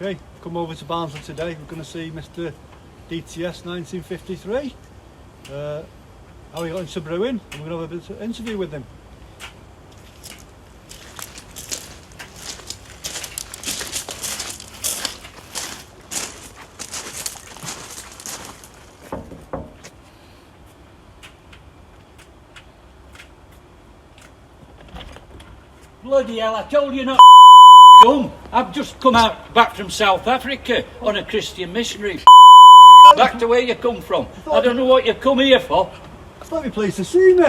Okay, come over to Barnsley today. We're going to see Mr. DTS 1953. How he got into brewing, and we're going to have a bit of an interview with him. Bloody hell, I told you not come. I've just come back from South Africa on a Christian missionary. Back to where you come from. I don't know what you come here for. It's not your place to see me.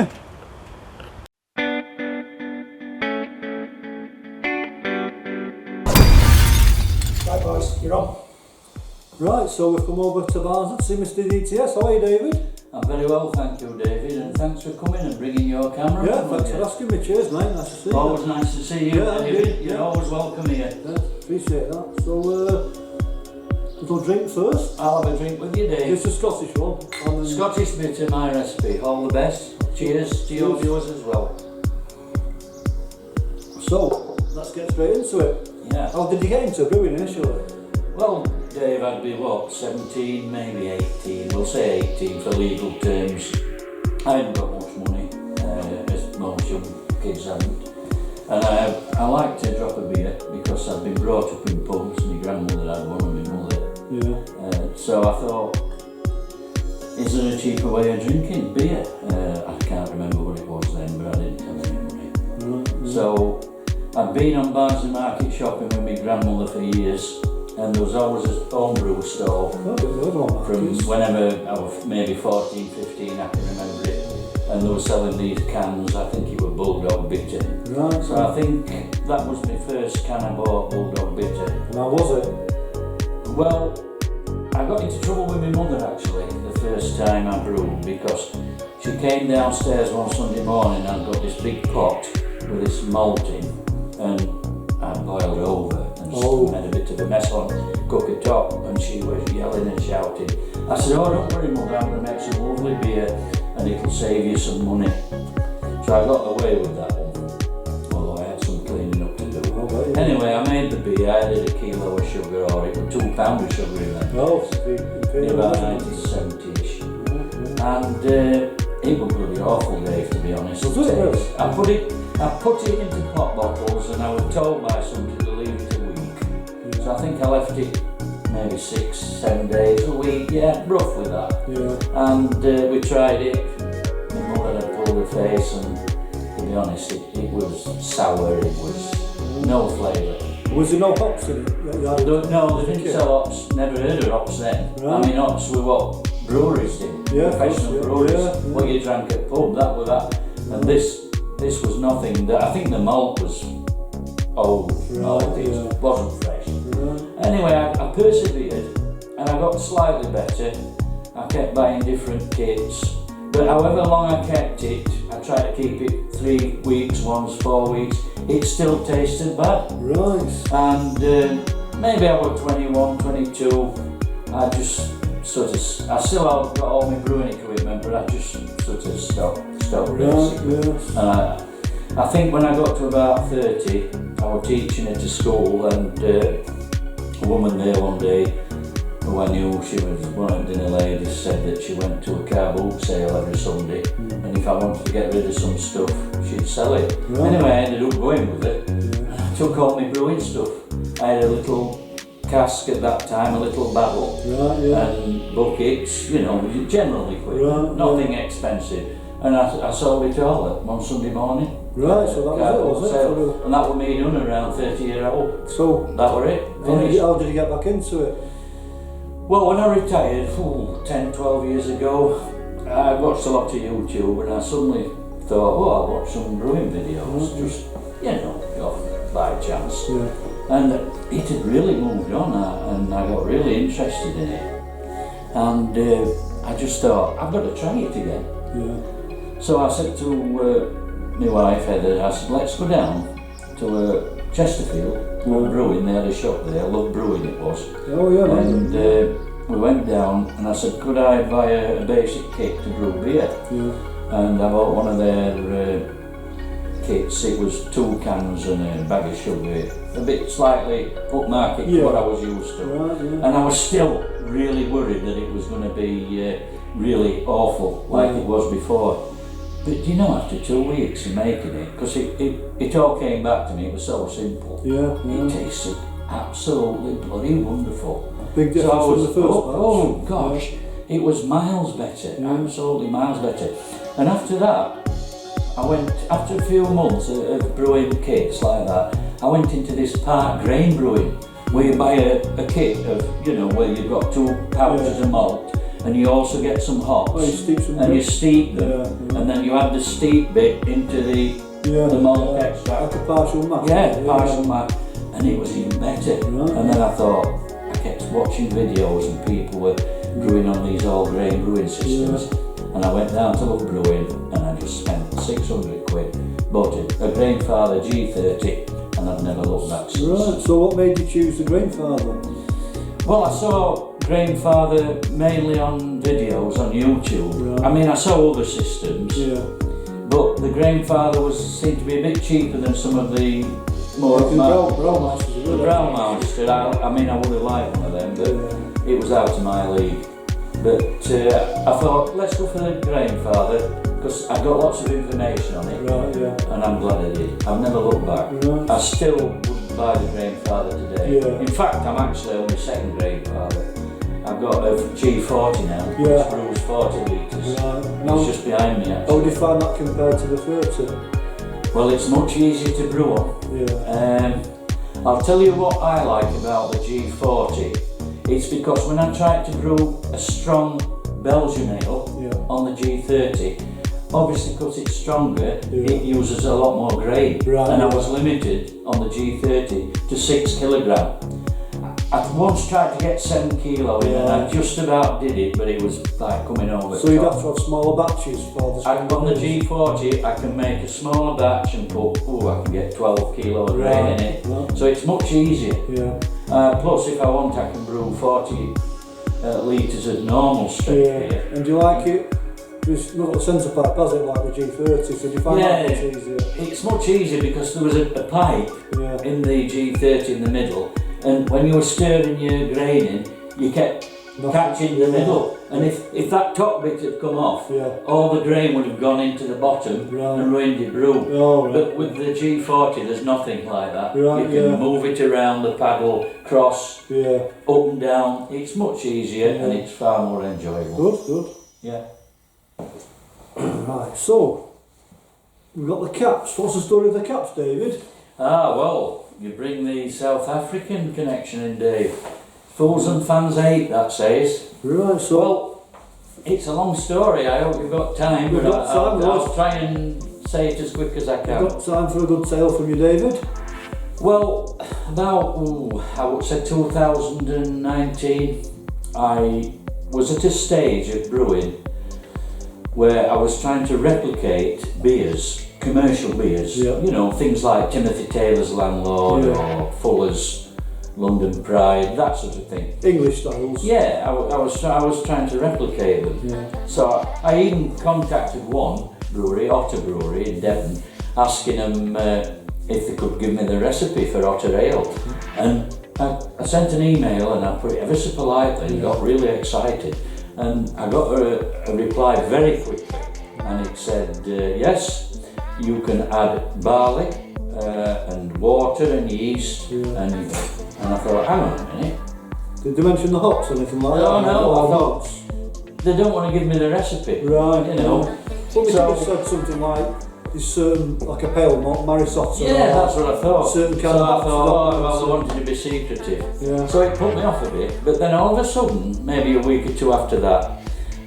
Right boys, you're on. Right, so we've come over to Barnsley to see Mr. DTS. How are you, David? I'm very well, thank you, David, and thanks for coming and bringing your camera. Yeah, thanks for asking me. Cheers, mate. Nice to see you. Always nice to see you, Yeah, David. yeah. You're always welcome here. Yeah, appreciate that. So, little drink first. I'll have a drink with you, Dave. It's a Scottish one. Scottish bitter, my recipe. All the best. Cheers to yours as well. So, let's get straight into it. Yeah. How did you get into brewing initially? Well, Dave, I'd be what, 17, maybe 18, we'll say 18 for legal terms. I hadn't got much money, as most young kids haven't. And I like to drop a beer because I've been brought up in pubs. My grandmother had one and my mother. Yeah. So I thought, is there a cheaper way of drinking beer? I can't remember what it was then, but I didn't have any money. Right. So I'd been on Barnsley Market shopping with my grandmother for years. And there was always a homebrew stall from whenever I was maybe 14, 15, I can remember it. And they were selling these cans, I think it was Bulldog Bitter. Right. So I think that was my first can I bought, Bulldog Bitter. And how was it? Well, I got into trouble with my mother actually, the first time I brewed, because she came downstairs one Sunday morning and got this big pot with this malt in, and I boiled over. Made a bit of a mess on cooker top, and she was yelling and shouting. I said, oh, don't worry mother, I'm going to make some lovely beer and it'll save you some money. So I got away with that one, although I had some cleaning up to do. Anyway, I made the beer. I added a kilo of sugar, or it was £2 of sugar in that. About 1970-ish. And it was bloody awful, Dave, to be honest. I put it into pot bottles, and I was told by somebody to leave it a week. So I think I left it maybe 6, 7 days, a week, yeah, roughly that. Yeah. And we tried it. My mother had pulled her face, and to be honest, it was sour, it was no flavour. Was there no hops in it? No, they didn't sell hops, never heard of hops then. Right. I mean, hops were what breweries did, professional breweries, what you drank at pub, that was that. And this was nothing. I think the malt was old, it wasn't fresh. Anyway, I persevered and I got slightly better. I kept buying different kits, but however long I kept it, I tried to keep it 3 weeks once, 4 weeks, it still tasted bad. Right. And maybe I was 21, 22, I just sort of, I still got all my brewing equipment, but I just sort of stopped basically. And I think when I got to about 30, I was teaching at a school, and a woman there one day, who I knew, she was one of the dinner ladies, said that she went to a car boot sale every Sunday, and if I wanted to get rid of some stuff, she'd sell it. Anyway, I ended up going with it. I took all my brewing stuff. I had a little cask at that time, a little barrel, and buckets, you know, general equipment, nothing expensive. And I sold it all at one Sunday morning. Right, so that was it? And that was me done around 30 years old. So that was it. How did you get back into it? Well, when I retired, 10, 12 years ago, I watched a lot of YouTube, and I suddenly thought, oh, I'll watch some brewing videos, just, you know, by chance. And it had really moved on, and I got really interested in it. And I just thought, I've got to try it again. So I said to my wife Heather, I said, let's go down to Chesterfield, brewing. They had a shop there, Love Brewing it was. And we went down, and I said, could I buy a basic kit to brew beer? And I bought one of their kits, it was 2 cans and a bag of sugar, a bit slightly upmarket to Yeah. what I was used to. Right, yeah. And I was still really worried that it was going to be really awful like it was before. But you know, after 2 weeks of making it, because it all came back to me, it was so simple. Yeah, It yeah. tasted absolutely bloody wonderful. Big So I difference from was, the first oh batch. gosh, it was miles better, absolutely miles better. And after that, I went, after a few months of brewing kits like that, I went into this park grain brewing, where you buy a kit of, you know, where you've got 2 pouches of malt, and you also get some hops, Oh, you steep some and you bits. steep them, Yeah. and then you add the steep bit into the malt extract. Like a partial mash. Yeah, partial mash, and it was even better. Right. And then I thought, I kept watching videos and people were brewing on these all grain brewing systems, and I went down to Love Brewing and I just spent 600 quid, bought a Grainfather G30, and I've never looked back since. Right, so what made you choose the Grainfather? Well, I saw Grainfather mainly on videos on YouTube. Right. I mean, I saw other systems, Yeah. but the Grainfather seemed to be a bit cheaper than some of the more The Brewmasters are The good. Brewmaster, I mean, I would have liked one of them, but it was out of my league. But I thought, let's go for the Grainfather, because I got lots of information on it, Right, yeah. and I'm glad I did. I've never looked back. Right. I still would buy the Grainfather today. Yeah. In fact, I'm actually on my second Grainfather. I've got a G40 now, Yeah. which brews 40 litres. Right. Now, It's just behind me, how actually. would you find that compared to the 30? Well, it's much easier to brew on. Yeah. I'll tell you what I like about the G40. It's because when I tried to brew a strong Belgian ale Yeah. on the G30, obviously because it's stronger, Yeah. it uses a lot more grain. Right, And I yeah. was limited on the G30 to 6 kilogram. I once tried to get 7 kilo in, and I just about did it, but it was like coming over. So you'd have to have smaller batches for the On the G40, I can make a smaller batch and put, I can get 12 kilo of grain in it. Right. So it's much easier. Yeah. Plus, if I want, I can brew 40 litres of normal straight Yeah. beer. And do you like it? It's not a centre pipe, has it, like the G30? So do you find that much easier? It's much easier because there was a pipe Yeah. in the G30 in the middle, and when you were stirring your grain in, you kept catching the middle, and if that top bit had come off, Yeah. all the grain would have gone into the bottom Right. and ruined your brew. Oh, right. But with the G40, there's nothing like that. Right, You can yeah. move it around the paddle, cross, Yeah. up and down. It's much easier and Yeah. it's far more enjoyable. Good, good. Yeah. Right, so we've got the caps. What's the story of the caps, David? Well, you bring the South African connection in, Dave. Fools and fans hate, that says. Right, so Well, it's a long story. I hope you've got time, We've but got time, I'll try and say it as quick as I we've can. got time for a good tale from you, David. Well, about, I would say 2019, I was at a stage of brewing where I was trying to replicate beers, commercial beers, Yeah. you know, things like Timothy Taylor's Landlord Yeah. or Fuller's London Pride, that sort of thing. English styles. Yeah, I was trying to replicate them. Yeah. So I even contacted one brewery, Otter Brewery in Devon, asking them if they could give me the recipe for Otter Ale. And I sent an email and I put it ever so politely and got really excited. And I got a reply very quickly, and it said, yes, you can add barley and water and yeast, and I thought, hang on a minute, Did they mention the hops or anything like that? No, no, Or I thought- malts? they don't want to give me the recipe, Right. you know. Well, they So- could have said something like, is certain, like a pale malt, Marisotta. Yeah, that's what I thought. Certain So kind of I hops thought, that well, ones. they wanted to be secretive. Yeah. So it put me off a bit, but then all of a sudden, maybe a week or two after that,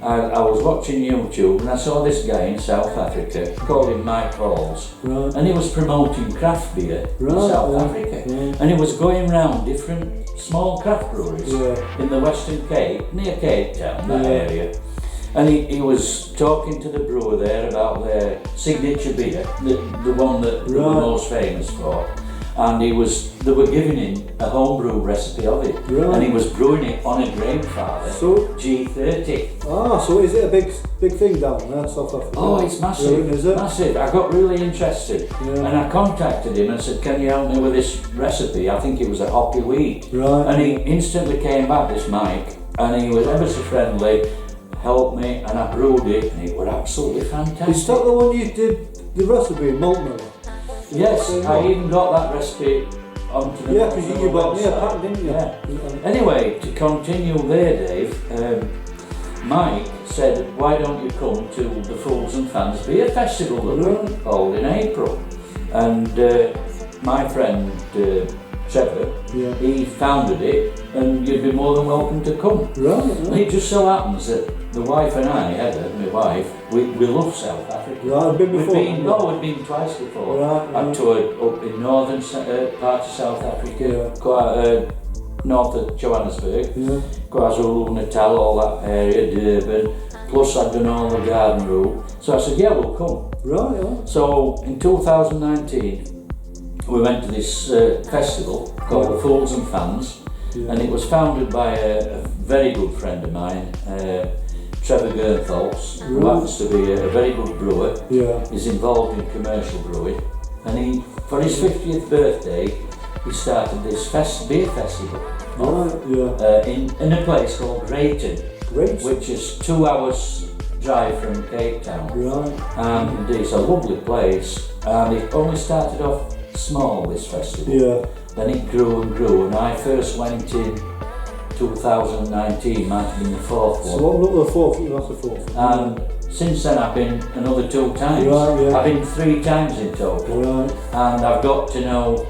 I was watching YouTube and I saw this guy in South Africa, called him Mike Halls, Right. and he was promoting craft beer in Right, South yeah, Africa. yeah. And he was going round different small craft breweries Yeah. in the Western Cape, near Cape Town, that Yeah. area. And he was talking to the brewer there about their signature beer, the one that they were Right. most famous for. and they were giving him a homebrew recipe of it, Right. and he was brewing it on a grain father, So- G30. So is it a big thing down there, South Africa? Oh, it's massive, Brilliant, is it? massive. I got really interested, Yeah. and I contacted him and said, can you help me with this recipe? I think it was a hoppy wheat. Right. And he instantly came back, this Mike, and he was ever so friendly, helped me, and I brewed it, and it was absolutely fantastic. Is that the one you did the recipe in malt miller? Yes, I even got that recipe onto the Yeah, because you bought me a website. pack, didn't you? Yeah. Anyway, to continue there, Dave, Mike said, why don't you come to the Fools and Fans Beer Festival that we hold in April? And my friend Trevor, Yeah. he founded it, and you'd be more than welcome to come. Right, And it just so happens that the wife and I, Heather, my wife, we love South Africa. Right, I've been before. We've been twice before. Right, I've right. toured up in northern part of South Africa, Yeah. quite north of Johannesburg, Yeah. KwaZulu-Natal, all that area, Durban, plus I've done all the garden route. So I said, yeah, we'll come. Right, yeah. So in 2019, we went to this festival called the Fools and Fans, Yeah. and it was founded by a very good friend of mine, Trevor Gernholz, who Right. happens to be a very good brewer. Yeah. He's involved in commercial brewing, and for his 50th birthday, he started this beer festival Right, yeah. in a place called Greyton, Great. which is 2 hours drive from Cape Town. Right. And it's a lovely place, and it only started off small, this festival. Yeah. Then it grew and grew, and I first went in 2019, might have been the fourth So one. what about the fourth? That's the fourth. And since then I've been another 2 times. Right, yeah. I've been 3 times in total. Right. And I've got to know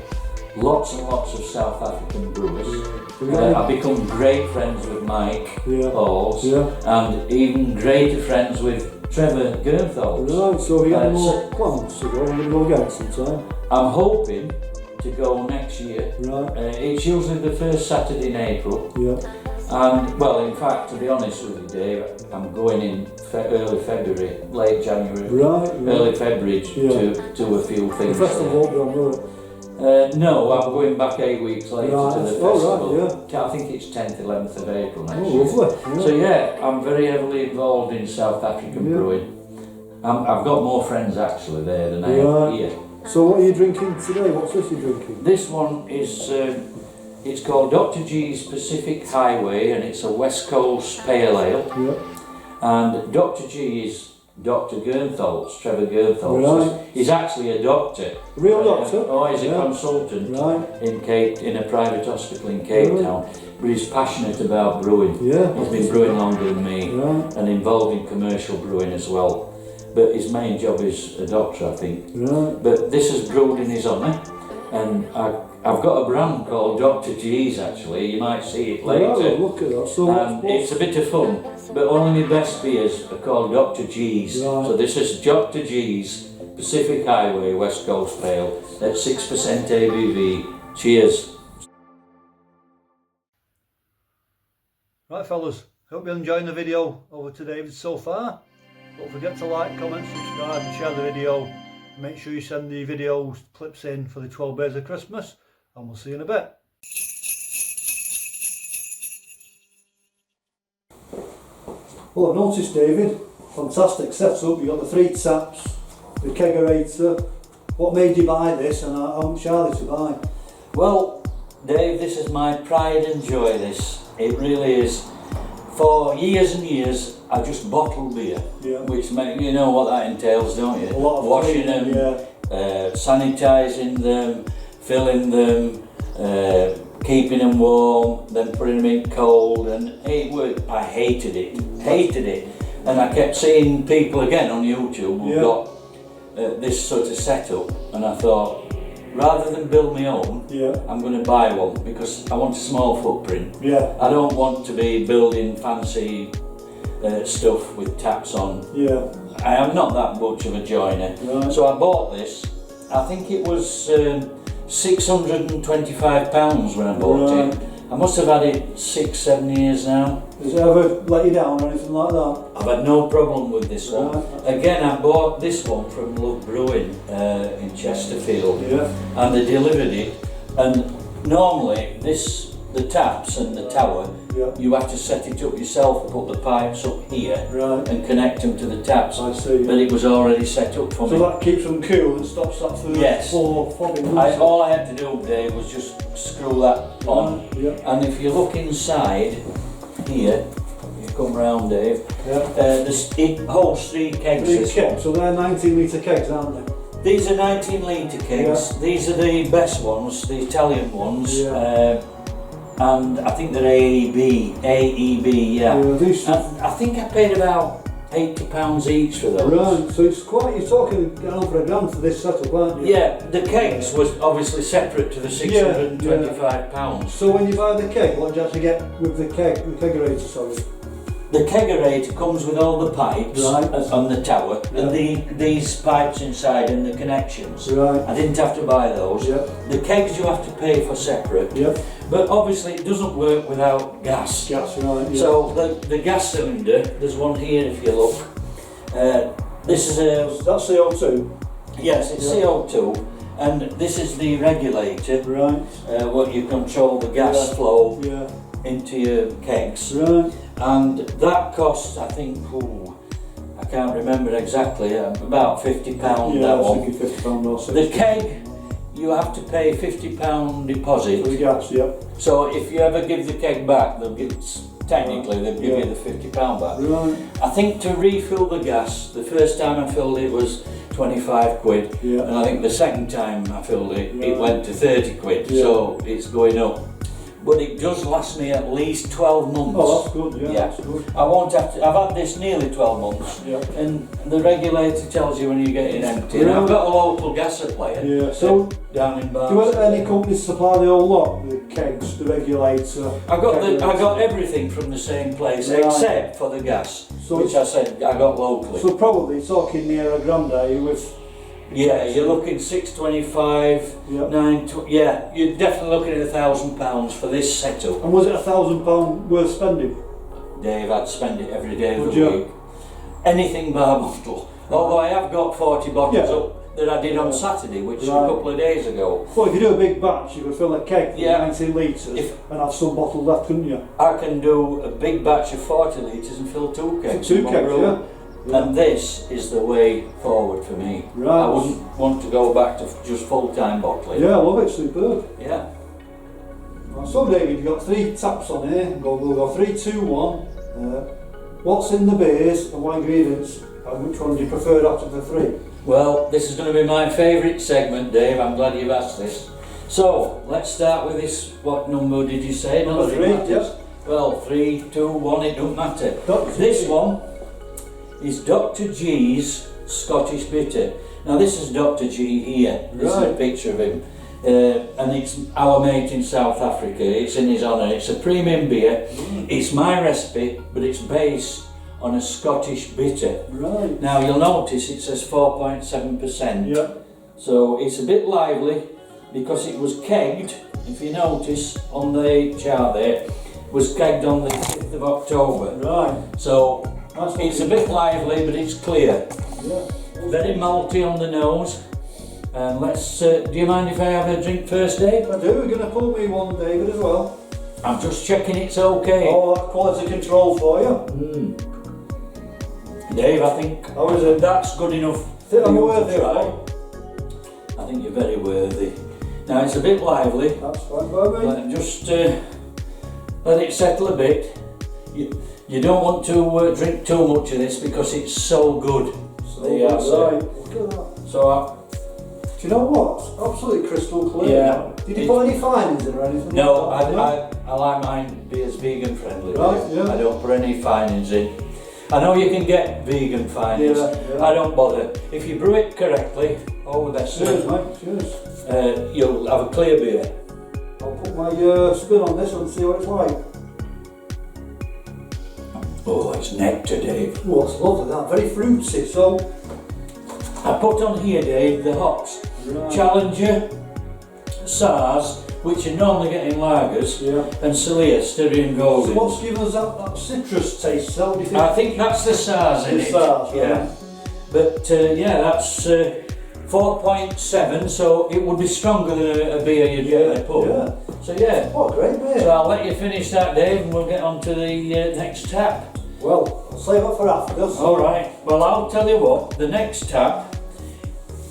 lots and lots of South African brewers. Yeah. I've become great friends with Mike Yeah. Halls, Yeah. and even greater friends with Trevor Gernholz. Right, so have you got Uh, more so- plans to go? We're going to go again sometime. I'm hoping to go next year. Right. It's usually the first Saturday in April. Yeah. And, well, in fact, to be honest with you, Dave, I'm going in early February, late January, Right. early February Yeah. to a few The things. festival won't be on, will it? No, I'm going back 8 weeks later Right. to the Oh, festival. right, I think it's 10th, 11th of April next Oh, year. lovely. Yeah. So yeah, I'm very heavily involved in South African Yeah. brewing. I've got more friends actually there than I Right. have here. So what are you drinking today? What's this you're drinking? This one is, it's called Dr. G's Pacific Highway, and it's a West Coast Pale Ale. Yeah. And Dr. G is Dr. Gernholz, Trevor Gernholz. Right. He's actually a doctor. Real doctor? Oh, he's a Yeah. consultant Right. in a private hospital in Cape Right. Town. But he's passionate about brewing. Yeah. He's been brewing longer than me, Right. and involved in commercial brewing as well. But his main job is a doctor, I think. Right. But this is brewed in his honour, and I've got a brand called Dr. G's actually. You might see it later. Right, look at that. So It's a bit of fun, but only my best beers are called Dr. G's. Right. So this is Dr. G's Pacific Highway West Coast Pale at 6% ABV. Cheers. Right, fellas. Hope you're enjoying the video over to David so far. Don't forget to like, comment, subscribe and share the video. Make sure you send the video clips in for the 12 Days of Christmas, and we'll see you in a bit. Well, I've noticed, David, fantastic setup. You've got the 3 taps, the kegerator. What made you buy this, and how much are they to buy? Well, Dave, this is my pride and joy, this. It really is. For years and years, I just bottled beer, Yeah. which you know what that entails, don't you? A lot of washing cleaning, them, sanitising them, filling them, keeping them warm, then putting them in cold, and I hated it. And I kept seeing people again on YouTube who got this sort of setup, and I thought, rather than build my own, I'm going to buy one because I want a small footprint. Yeah. I don't want to be building fancy stuff with taps on. Yeah. I am not that much of a joiner. Right. So I bought this. I think it was £625 when I bought it. I must have had it 6-7 years now. Has it ever let you down or anything like that? I've had no problem with this one. Right. Again, I bought this one from Love Brewing in Chesterfield, Yeah. and they delivered it. And normally, the taps and the tower, Yeah. you have to set it up yourself, put the pipes up here, Right. and connect them to the taps. I see. But it was already set up for So me. that keeps them cool and stops that first Yes. floor fogging. All I had to do, Dave, was just screw that on. Yeah. And if you look inside here, you come round, Dave. Yeah. It holds 3 kegs. Three this kegs, so they're 19 litre kegs, aren't they? These are 19 litre kegs. Yeah. These are the best ones, the Italian ones. Yeah. And I think they're AEB, yeah. These, And I think I paid about £80 each for those. right, so it's quite, you're talking over £1,000 for this setup, aren't you? Yeah, the kegs was obviously separate to the £625. So when you buy the keg, what do you actually get with the kegerator, sorry? The kegerator comes with all the pipes Right. on the tower Yeah. and these pipes inside and the connections. Right. I didn't have to buy those. Yeah. The kegs you have to pay for separate. Yeah. But obviously it doesn't work without gas. Gas, right, yeah. So the gas cylinder, there's one here if you look. This is a, That's CO2. yes, it's Yeah. CO2, and this is the regulator, Right. what you control the gas Yeah. flow Yeah. into your kegs. Right. And that costs, I think, I can't remember exactly, about £50 Yeah, that I was one. thinking £50 or The 60. keg, you have to pay £50 deposit. For the gas, yeah. So if you ever give the keg back, they'll give, technically they'll give Yeah. you the £50 back. Right. I think to refill the gas, the first time I filled it was 25 quid, Yeah. and I think the second time I filled it, it Right. went to 30 quid, Yeah. so it's going up. But it does last me at least 12 months. Oh, that's good, yeah, Yeah. that's good. I won't have to, I've had this nearly 12 months, Yeah. and the regulator tells you when you're getting empty. And I've got a local gas supplier Yeah, so down in do Barnsley. any companies supply the whole lot? The kegs, the regulator? I got kegerator? everything from the same place Right. except for the gas, So which I said I got locally. So probably talking near a grand, are you, with... Yeah, you're looking 625, Yeah. 920. Yeah, you're definitely looking at £1,000 for this setup. And was it £1,000 worth spending? Dave, I'd spend it every day of Would the you? week. Anything bar bottle. Although I have got 40 bottles Yeah. up that I did on Saturday, which was Right. a couple of days ago. Well, if you do a big batch, you could fill a keg for Yeah. 19 litres and have some bottles left, couldn't you? I can do a big batch of 40 litres and fill 2 kegs. Two in one kegs, room. yeah. Yeah. And this is the way forward for me. Right. I wouldn't want to go back to just full-time bottling. Yeah, I love it, superb. Yeah. So David, you've got 3 taps on here. We'll go 3, 2, 1. What's in the beers and what ingredients, and which one do you prefer out of the 3? Well, this is going to be my favourite segment, Dave. I'm glad you've asked this. So, let's start with this. What number did you say? Number None of it 3, matters. yes. Well, 3, 2, 1, it don't matter. Dr. This G. one is Dr. G's Scottish Bitter. Now, this is Dr. G here. This is a Right. picture of him. And it's our mate in South Africa. It's in his honour. It's a premium beer. It's my recipe, but it's based on a Scottish bitter. Right. Now you'll notice it says 4.7%. Yeah. So it's a bit lively because it was kegged, if you notice on the chart there, was kegged on the 5th of October. Right. So That's it's a bit lively, but it's clear. Yeah. Very malty on the nose. And let's, do you mind if I have a drink first, Dave? I do. We're going to pull me one, David, as well. I'm just checking it's okay. All that quality control for you. Dave, I think How is it? that's good enough. Think I'm for you worthy to of try. one? I think you're very worthy. Now it's a bit lively. That's fine by me. Let just let it settle a bit. You don't want to drink too much of this because it's so good. So, There you are, sir. right. Look at that. So Do you know what? Absolutely crystal clear. Yeah. Did you put any finings in or anything? no, like that? I like mine to be as vegan friendly. Right, yeah. I don't put any finings in. I know you can get vegan finings. Yeah, yeah. I don't bother. If you brew it correctly, all the best. Cheers, mate. Cheers. You'll have a clear beer. I'll put my spin on this one and see what it's like. Oh, it's nectar, Dave. Oh, it's lovely that. Very fruity. So, I put on here, Dave, the hops. right. Challenger, SARS which are normally getting lagers, Yeah. and Celia, Styrian So Goldings. what's giving us that citrus taste? So what do you think? I think that's the SARS in The it. SARS, right. Yeah. But yeah, that's 4.7, so it would be stronger than a beer you'd get in a pub. Yeah. So yeah. What a great beer. So I'll let you finish that, Dave, and we'll get on to the next tap. Well, I'll save it for after. So. All right. Well, I'll tell you what. The next tap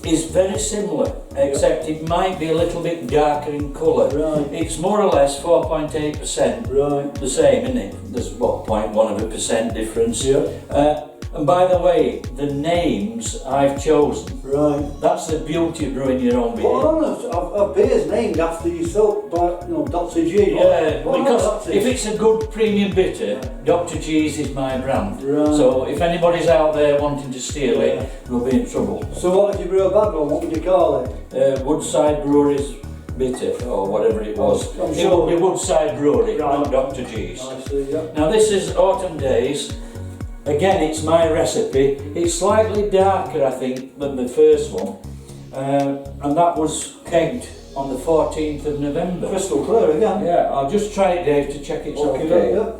is very similar, except it might be a little bit darker in colour. Right. It's more or less 4.8%. Right. The same, isn't it? There's what, 0.1% difference. Yeah. And by the way, the names I've chosen. Right. That's the beauty of brewing your own beer. Well, a beer's named after yourself by, Dr. G. Yeah, What because that if is? it's a good premium bitter, Dr. G's is my brand. Right. So if anybody's out there wanting to steal Yeah. it, we'll be in trouble. So what if you brew a bad one? What would you call it? Woodside Brewery's bitter, or whatever it was. I'm It sure. would be Woodside Brewery, Right. not Dr. G's. I see, yeah. Now this is Autumn Days. Again, it's my recipe. It's slightly darker, I think, than the first one. And that was kegged on the 14th of November. Crystal clear again. Yeah, I'll just try it, Dave, to check it's okay. Yeah.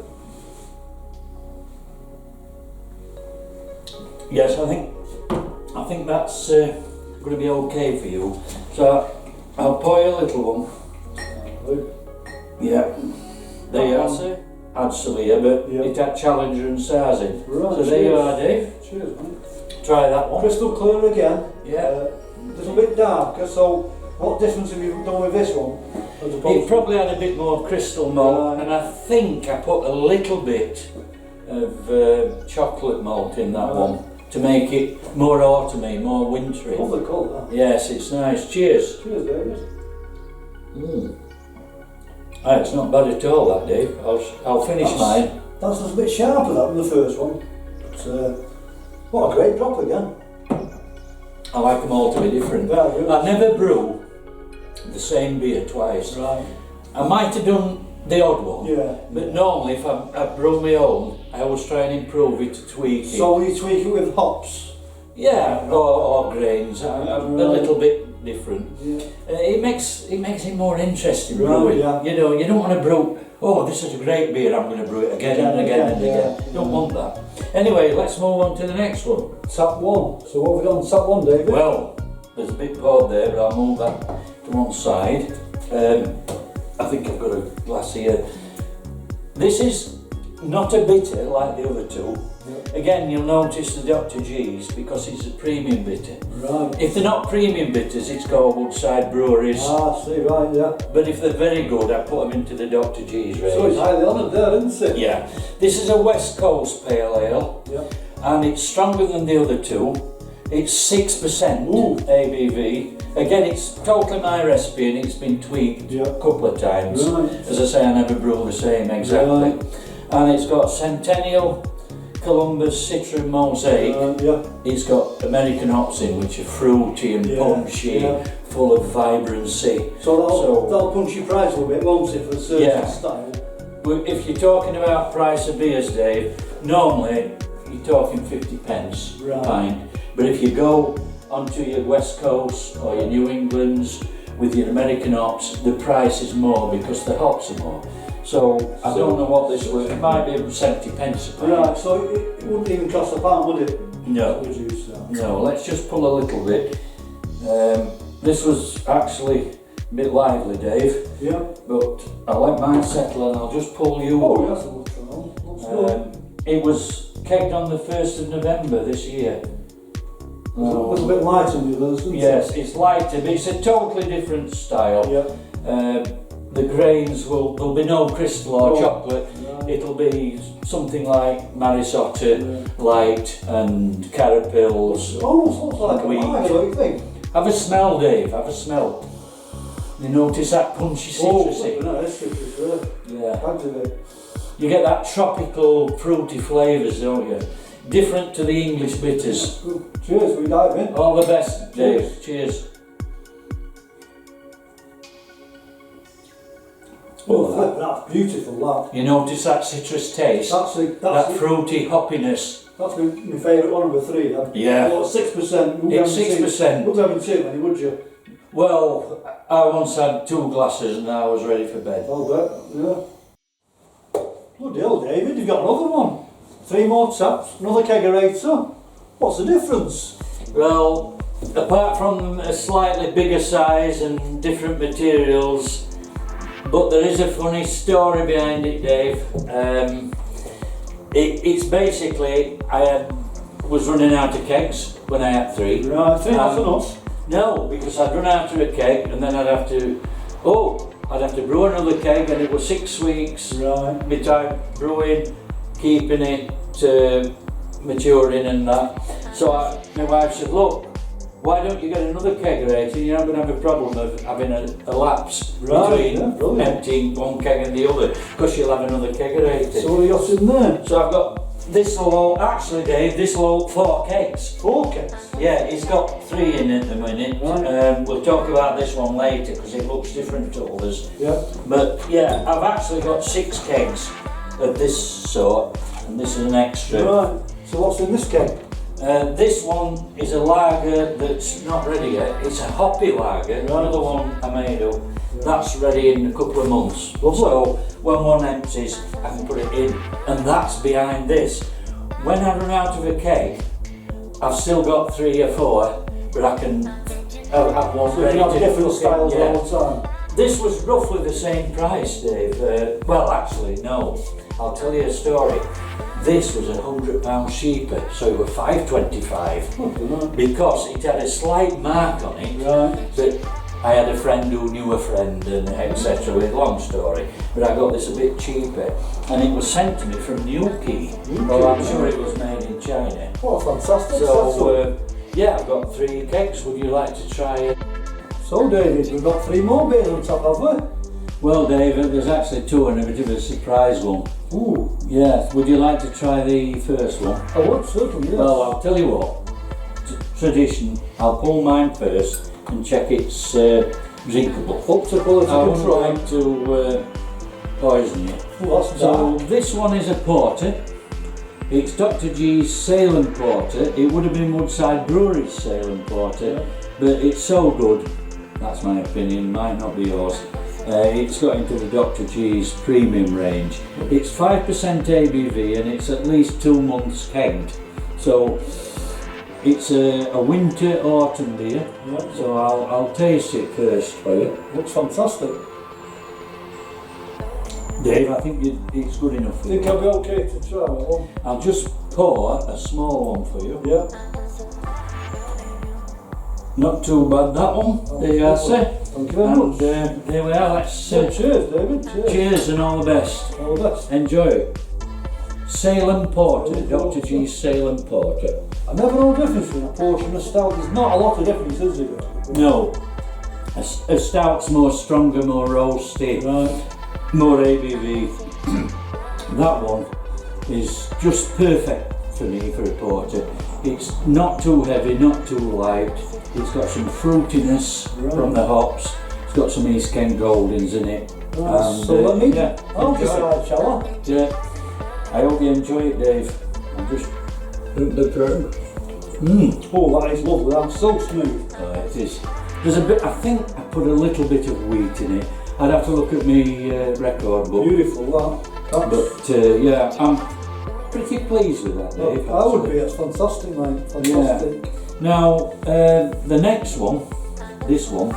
Yes, I think that's going to be okay for you. So I'll pour you a little one. Yeah. There you are, sir. Had Celia, but Yeah. it had Challenger and SARS in. Right, So there you cheers. are, Dave. Cheers, mate. Try that one. Crystal clear again. Yeah. A little bit darker, so what difference have you done with this one? As opposed It probably had a bit more crystal malt, Right. and I think I put a little bit of chocolate malt in that Right. one to make it more autumny, more wintry. to lovely colour. Yes, it's nice. Cheers. Cheers, David. Ah, it's not bad at all, that, Dave. I'll finish mine. That's a bit sharper than the first one. But, what a great drop again. I like them all to be different. Very good. I never brew the same beer twice. Right. I might have done the odd one, Yeah. but normally if I brew my own, I always try and improve it, tweak it. So you tweak it with hops. Yeah, or grains, a little bit different. Yeah. It makes it more interesting Right, brewing. yeah. You know, you don't want to brew, oh, this is a great beer, I'm going to brew it again and again and again. Yeah. You don't want that. Anyway, let's move on to the next one. Tap one. So what have we got on tap one, David? Well, there's a bit poured there, but I'll move that to one side. I think I've got a glass here. This is not a bitter like the other two. Yeah. Again, you'll notice the Dr. G's because it's a premium bitter. Right. If they're not premium bitters, it's called Woodside Breweries. Ah, I see, right, yeah. But if they're very good, I put them into the Dr. G's range. So it's highly honoured there, isn't it? Yeah. This is a West Coast Pale Ale, Yeah. and it's stronger than the other two. It's 6% Ooh. ABV. Again, it's totally my recipe and it's been tweaked Yeah. a couple of times. Right. As I say, I never brew the same exactly. Right. And it's got Centennial, Columbus, Citron, Mosaic. Yeah. It's got American hops in, which are fruity and Yeah, punchy, yeah. full of vibrancy. So that'll punch your price a little bit, won't it, for a certain Yeah. style? But if you're talking about price of beers, Dave, normally you're talking 50 pence a Right. pint. But if you go onto your West Coast or your New Englands with your American hops, the price is more because the hops are more. So I don't know what this was. It might be 70 pence a pint. Right, so it wouldn't even cost a pound, would it? No. Would you say? No, let's just pull a little bit. This was actually a bit lively, Dave, Yeah. but I'll let mine settle and I'll just pull you Oh, up. that's a good one. Looks good. It was kegged on the 1st of November this year. It's a little bit lighter than the others, isn't Yes, it? it's lighter, but it's a totally different style. Yeah. The grains there'll be no crystal or Oh. chocolate. Right. It'll be something like Marisotta, light, and carapils. Almost looks like a Wheat. wine, don't you think? Have a smell, Dave, have a smell. You notice that punchy citrusy? Oh, no, that's citrus there. Yeah. Bags of it. You get that tropical, fruity flavours, don't you? Different to the English bitters. Good. Cheers, we dive in. All the best, Dave. Cheers. Oh, that's beautiful, that. You notice that citrus taste? That fruity hoppiness. That's my favourite one, number 3. Then. Yeah. Well, 6%. It's 6%. Wouldn't have too many, would you? Well, I once had 2 glasses and I was ready for bed. I'll bet, yeah. Bloody hell, David, you've got another one. 3 more taps, another kegerator. What's the difference? Well, apart from a slightly bigger size and different materials, but there is a funny story behind it, Dave. It's basically, was running out of kegs when I had 3. Right, 3 that's enough. No, because I'd run out of a keg and then I'd have to brew another keg, and it was 6 weeks Right. between brewing, keeping it maturing and that. So my wife said, look, why don't you get another kegerator? You're not going to have a problem of having a lapse Right, yeah, between brilliant. emptying one keg and the other, because you'll have another kegerator. So what have you got in there? So I've got this will actually, Dave, this will 4 kegs. 4 kegs? Yeah, it's got 3 in it at the minute. Right. We'll talk about this one later because it looks different to others. Yeah. But yeah, I've actually got 6 kegs of this sort, and this is an extra. Right, so what's in this keg? This one is a lager that's not ready yet. It's a hoppy lager. Another one I made up. That's ready in a couple of months. So when one empties, I can put it in, and that's behind this. When I run out of a keg, I've still got 3 or 4, but I can have one So you ready have to different cook in. styles Yeah. all the time? This was roughly the same price, Dave. Well, actually, no. I'll tell you a story. This was £100 cheaper, so it was $5.25 because it had a slight mark on it. Right. But I had a friend who knew a friend and etc. With long story, but I got this a bit cheaper, and it was sent to me from Newquay. Well, I'm sure it was made in China. What a fantastic So setup. yeah, I've got 3 kegs. Would you like to try it? So David, we've got 3 more beers on top, have we? Well, David, there's actually 2 and a bit of a surprise one. Ooh, Yeah, would you like to try the first one? I would certainly, yes. Well, I'll tell you what. Tradition, I'll pull mine first and check it's drinkable. Up to quality I wouldn't control. like to poison you. Oh, that's So dark. this one is a porter. It's Dr. G's Salem Porter. It would have been Woodside Brewery's Salem Porter, but it's so good. That's my opinion, might not be yours. It's got into the Dr. G's premium range. It's 5% ABV and it's at least 2 months kegged. So it's a winter autumn beer. Yeah. So I'll taste it first for you. Looks fantastic. Dave, I think it's good enough for Think you. I'll be okay to try that one? I'll just pour a small one for you. Yeah. Not too bad, that one. There you are, sir. Thank you very And much. there we are. Let's So cheers, David. Cheers. cheers and all the best. All the best. Enjoy it. Salem Porter, Oh, Dr. G's Salem Porter. I never know the difference between a porter and a stout. There's not a lot of difference, is there? No, a stout's more stronger, more roasty, Right. more ABV. That one is just perfect for me for a porter. It's not too heavy, not too light. It's got some fruitiness from the hops. It's got some East Kent Goldings in it. Right, And, so let me. yeah, I'll enjoy it. decide, shall I? Yeah, I hope you enjoy it, Dave. I'm just the curtain. Oh, that is lovely. That's so smooth. It is. There's a bit. I think I put a little bit of wheat in it. I'd have to look at my record book. Beautiful, that. That's, But yeah, I'm pretty pleased with that, Dave. I would actually. be. It's fantastic, mate. Fantastic. Now, the next one, this one,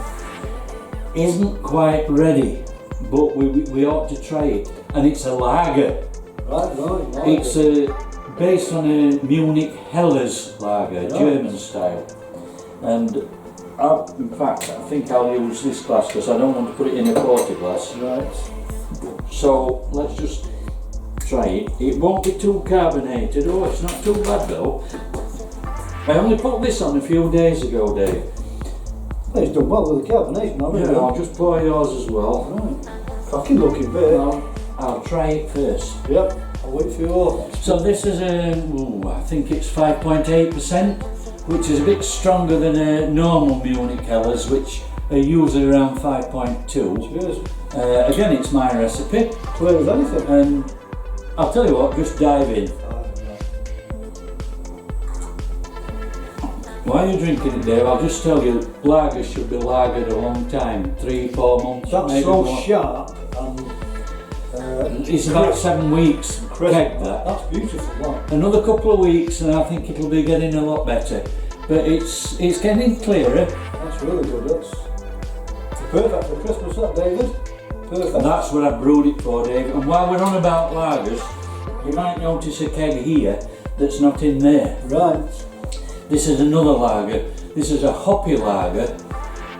isn't quite ready, but we ought to try it. And it's a lager. Right. It's based on a Munich Helles lager, German style. And in fact, I think I'll use this glass because I don't want to put it in a porter glass. Right. So let's just try it. It won't be too carbonated. Oh, it's not too bad though. I only put this on a few days ago, Dave. Well, he's done well with the carbonation, haven't Yeah, he? I'll just pour yours as well. Right. Cracking looking beer. I'll try it first. Yep. I'll wait for your. So this is I think it's 5.8%, which is a bit stronger than a normal Munich Helles, which are usually around 5.2. Cheers. Again, it's my recipe, Play with anything. and I'll tell you what, just dive in. While you're drinking it, Dave, I'll just tell you, lagers should be lagered a long time, 3-4 months. That's maybe so more. sharp and It's about 7 weeks, keg that. That's beautiful, that. Another couple of weeks and I think it'll be getting a lot better. But it's getting clearer. That's really good. That's perfect for Christmas, that, David. Perfect. That's what I brewed it for, Dave. And while we're on about lagers, you might notice a keg here that's not in there. Right. This is another lager. This is a hoppy lager,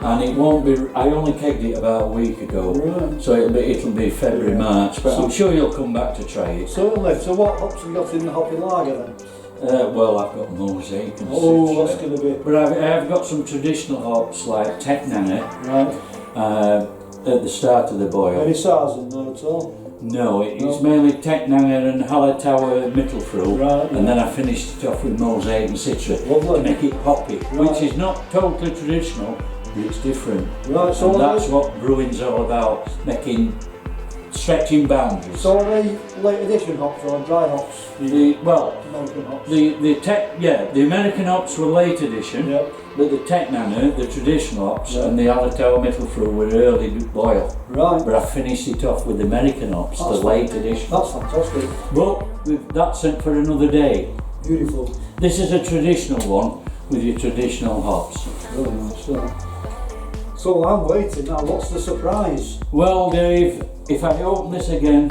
and it won't be. I only kegged it about a week ago, Right. so it'll be February, March. But I'm sure you'll come back to try it. Certainly. So what hops have you got in the hoppy lager then? Well, I've got mosaic and Oh, citrus. that's going to be... But I've got some traditional hops like Tecknanger Right. at the start of the boil. Any SARS in there at all? No, it's mainly Tecknanger and Hallertauer Mittelfru, Right. and then I finished it off with mosaic and citrus Lovely. to make it hoppy, Right. which is not totally traditional, but it's different. Right, so And are that's they, what brewing's all about, stretching boundaries. so are they late edition hops or dry hops? American hops? The American hops were late edition, Yep. but the Tecknanger, the traditional hops, Yeah. and the Hallertauer Mittelfru were early boil. Right. But I finished it off with the American hops, That's the late edition. That's fantastic. But that's it for another day. Beautiful. This is a traditional one with your traditional hops. Really nice. Yeah. So I'm waiting now. What's the surprise? Well, Dave, if I open this again,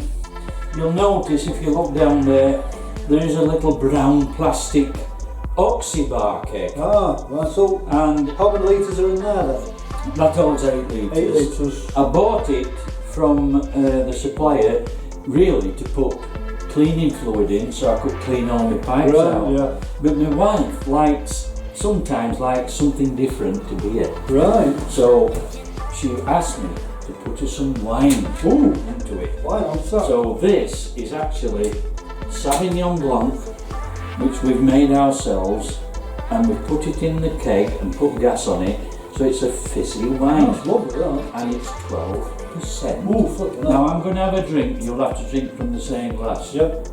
you'll notice if you look down there, there is a little brown plastic oxybar keg. Ah, right. So And how many litres are in there then? that holds 8 litres. 8 litres. I bought it from the supplier really to put cleaning fluid in so I could clean all my pipes out. Right. Yeah. But my wife sometimes likes something different to beer. Right. So she asked me to put some wine Ooh. into it. Why not that? So this is actually Sauvignon Blanc, which we've made ourselves, and we put it in the keg and put gas on it, so it's a fizzy wine. That's lovely, that. And it's 12%. Ooh, flipping that. Now I'm going to have a drink, you'll have to drink from the same glass. Yep.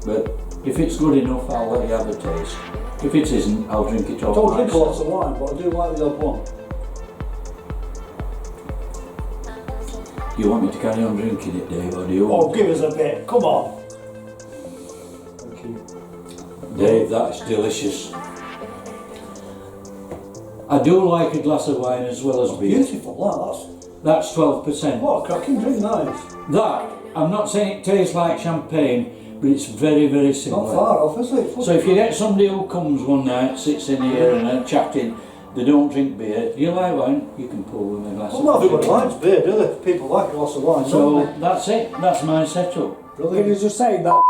But if it's good enough, I'll let you have a taste. If it isn't, I'll drink it off. Don't drink myself. lots of wine, but I do like the odd one. Do you want me to carry on drinking it, Dave, or do you Oh, want give us a bit. Come on. Thank you. Dave, that's delicious. I do like a glass of wine as well as beer. Beautiful, That's 12%. what a cracking drink that is. That, I'm not saying it tastes like champagne, but it's very, very Not similar. far off, is it? So if you get somebody who comes one night, sits in here and chatting, they don't drink beer, do you like wine? You can pour them a glass Well, not of everybody wine. likes beer, do they? People like a glass of wine, So don't they? that's it, that's my setup. Can you Brilliant. just say that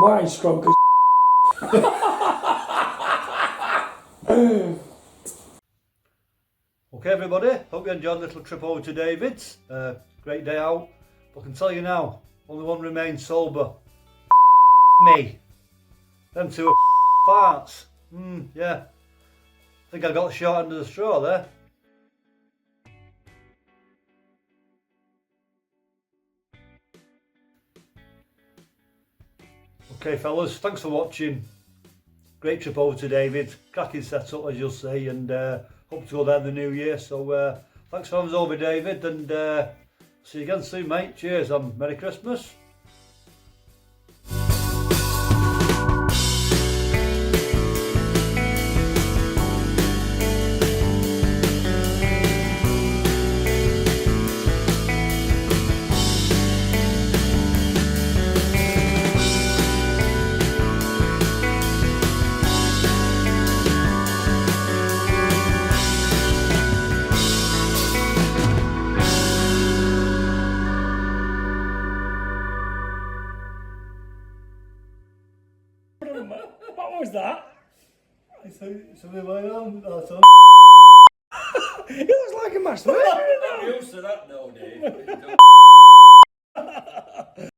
wine strong as Okay, everybody, hope you enjoyed the little trip over to David's. Great day out. But I can tell you now, only one remains sober. Me. Them two are farts. Yeah. I think I got the short end of the straw there. Okay, fellas, thanks for watching. Great trip over to David. Cracking setup, as you'll see, and hope to go there in the new year. So thanks for having us over, David, and see you again soon, mate. Cheers and Merry Christmas. What was that? It's a bit my own. It looks like a masturbation. I'm used to that now, Dave.